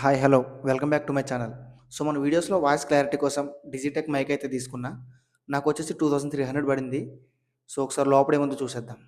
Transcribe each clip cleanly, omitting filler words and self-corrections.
Hi hello welcome back to my channel. So మన వీడియోస్లో voice clarity కోసం Digitek mic అయితే తీసుకున్నా. నాకు వచ్చేసి 2300 పడింది. సో ఒకసారి లోపల ఏముందో చూసేద్దాం.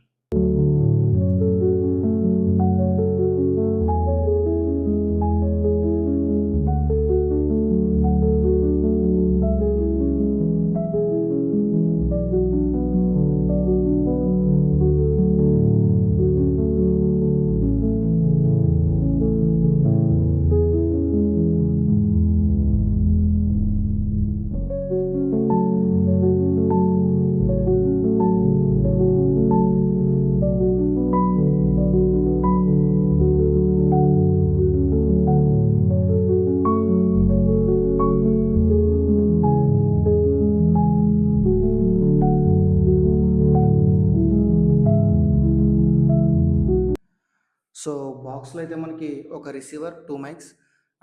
సో బాక్స్లో అయితే మనకి ఒక రిసీవర్, 2 మైక్స్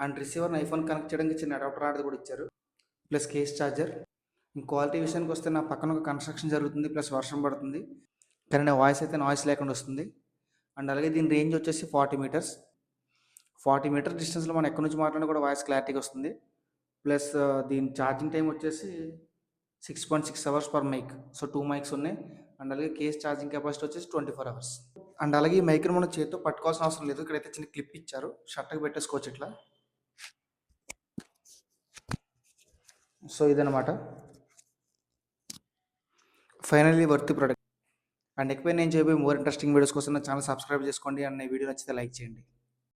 అండ్ రిసీవర్ని ఐఫోన్ కనెక్ట్ చేయడానికి చిన్న అడాప్టర్ ఆర్డర్ కూడా ఇచ్చారు. Plus case charger. క్వాలిటీ విషయానికి వస్తే నా పక్కన ఒక కన్స్ట్రక్షన్ జరుగుతుంది, ప్లస్ వర్షం పడుతుంది, కానీ నా వాయిస్ అయితే నాయిస్ లేకుండా వస్తుంది. అండ్ అలాగే దీని రేంజ్ వచ్చేసి 40 మీటర్స్. 40 మీటర్ డిస్టెన్స్లో మనం ఎక్కడి నుంచి మాట్లాడినా కూడా వాయిస్ క్లారిటీగా వస్తుంది. ప్లస్ దీని ఛార్జింగ్ టైం వచ్చేసి 6.6 hours per mic. So 2 mics ఉన్నాయి. అండ్ అలాగే కేస్ ఛార్జింగ్ కెపాసిటీ వచ్చేసి 24 అవర్స్. అండ్ అలాగే ఈ మైక్ని మనం చేతితో పట్టుకోవాల్సిన అవసరం లేదు. ఇక్కడైతే చిన్న క్లిప్ ఇచ్చారు, షర్ట్కి పెట్టేసుకోవచ్చు ఇట్లా. సో ఇదనమాట ఫైనల్లీ వర్త్ ప్రొడక్ట్. అండ్ ఎక్కువ నేను చేయబోయే మోర్ ఇంట్రెస్టింగ్ వీడియోస్ కోసం నా ఛానల్ సబ్స్క్రైబ్ చేసుకోండి. అండ్ ఈ వీడియో నచ్చితే లైక్ చేయండి.